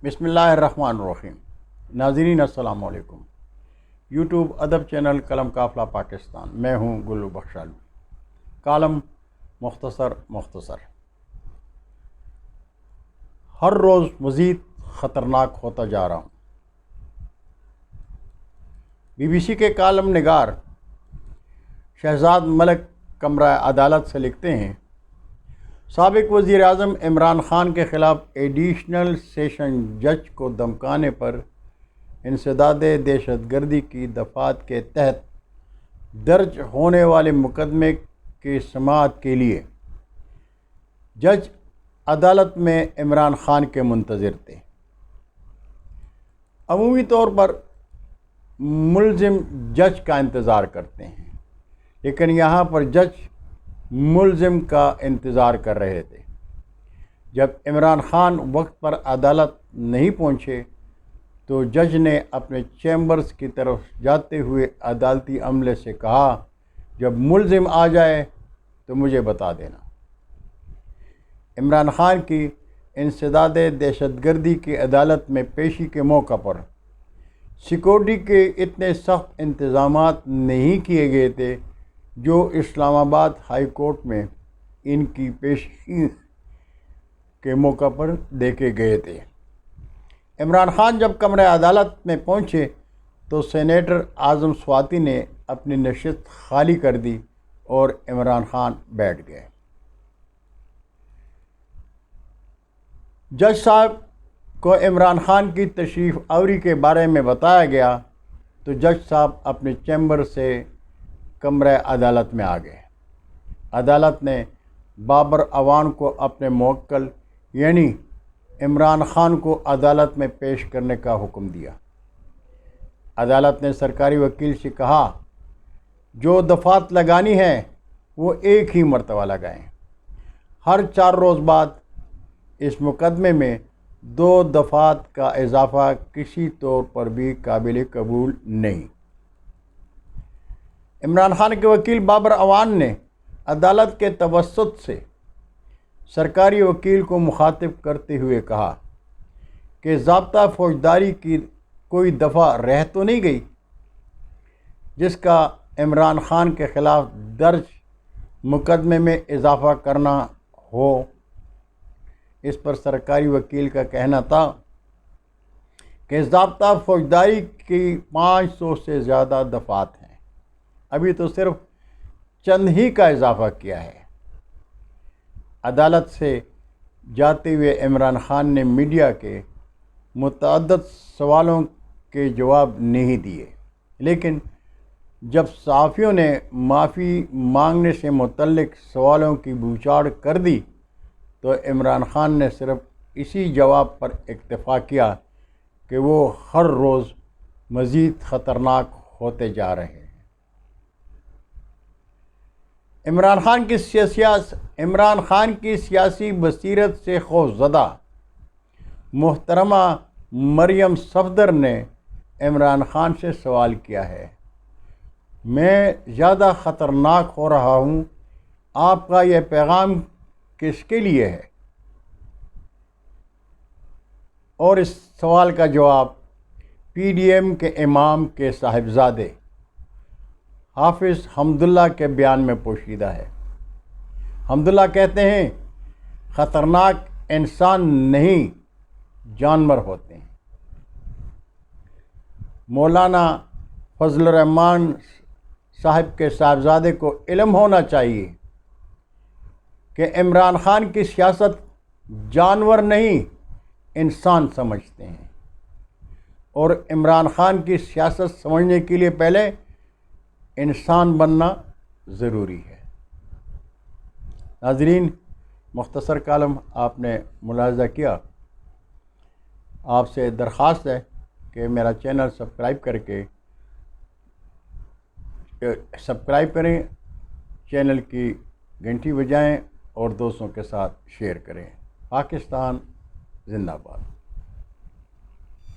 بسم اللہ الرحمن الرحیم۔ ناظرین السلام علیکم۔ یوٹیوب ادب چینل قلم قافلہ پاکستان، میں ہوں گلو بخشالو۔ کالم مختصر۔ ہر روز مزید خطرناک ہوتا جا رہا ہوں۔ BBC کے کالم نگار شہزاد ملک کمرہ عدالت سے لکھتے ہیں، سابق وزیر اعظم عمران خان کے خلاف ایڈیشنل سیشن جج کو دھمکانے پر انسداد دہشت گردی کی دفعات کے تحت درج ہونے والے مقدمے کی سماعت کے لیے جج عدالت میں عمران خان کے منتظر تھے۔ عمومی طور پر ملزم جج کا انتظار کرتے ہیں، لیکن یہاں پر جج ملزم کا انتظار کر رہے تھے۔ جب عمران خان وقت پر عدالت نہیں پہنچے تو جج نے اپنے چیمبرز کی طرف جاتے ہوئے عدالتی عملے سے کہا، جب ملزم آ جائے تو مجھے بتا دینا۔ عمران خان کی انسداد دہشت گردی کی عدالت میں پیشی کے موقع پر سیکورٹی کے اتنے سخت انتظامات نہیں کیے گئے تھے جو اسلام آباد ہائی کورٹ میں ان کی پیشی کے موقع پر دیکھے گئے تھے۔ عمران خان جب کمرہ عدالت میں پہنچے تو سینیٹر اعظم سواتی نے اپنی نشست خالی کر دی اور عمران خان بیٹھ گئے۔ جج صاحب کو عمران خان کی تشریف آوری کے بارے میں بتایا گیا تو جج صاحب اپنے چیمبر سے کمرہ عدالت میں آ گئے۔ عدالت نے بابر اعوان کو اپنے موکل یعنی عمران خان کو عدالت میں پیش کرنے کا حکم دیا۔ عدالت نے سرکاری وکیل سے کہا، جو دفعات لگانی ہے وہ ایک ہی مرتبہ لگائیں۔ ہر 4 روز بعد اس مقدمے میں 2 دفعات کا اضافہ کسی طور پر بھی قابل قبول نہیں۔ عمران خان کے وکیل بابر اعوان نے عدالت کے توسط سے سرکاری وکیل کو مخاطب کرتے ہوئے کہا کہ ضابطہ فوجداری کی کوئی دفعہ رہ تو نہیں گئی جس کا عمران خان کے خلاف درج مقدمے میں اضافہ کرنا ہو۔ اس پر سرکاری وکیل کا کہنا تھا کہ ضابطہ فوجداری کی 500 سے زیادہ دفعات ہیں، ابھی تو صرف چند ہی کا اضافہ کیا ہے۔ عدالت سے جاتے ہوئے عمران خان نے میڈیا کے متعدد سوالوں کے جواب نہیں دیے، لیکن جب صحافیوں نے معافی مانگنے سے متعلق سوالوں کی بوچھاڑ کر دی تو عمران خان نے صرف اسی جواب پر اکتفا کیا کہ وہ ہر روز مزید خطرناک ہوتے جا رہے ہیں۔ عمران خان کی سیاسی بصیرت سے خوفزدہ محترمہ مریم صفدر نے عمران خان سے سوال کیا ہے، میں زیادہ خطرناک ہو رہا ہوں، آپ کا یہ پیغام کس کے لیے ہے؟ اور اس سوال کا جواب PDM کے امام کے صاحبزادے حافظ حمداللہ کے بیان میں پوشیدہ ہے۔ حمداللہ کہتے ہیں، خطرناک انسان نہیں جانور ہوتے ہیں۔ مولانا فضل الرحمان صاحب کے صاحبزادے کو علم ہونا چاہیے کہ عمران خان کی سیاست جانور نہیں انسان سمجھتے ہیں، اور عمران خان کی سیاست سمجھنے کے لیے پہلے انسان بننا ضروری ہے۔ ناظرین، مختصر کالم آپ نے ملاحظہ کیا۔ آپ سے درخواست ہے کہ میرا چینل سبسکرائب کریں، چینل کی گھنٹی بجائیں اور دوستوں کے ساتھ شیئر کریں۔ پاکستان زندہ باد۔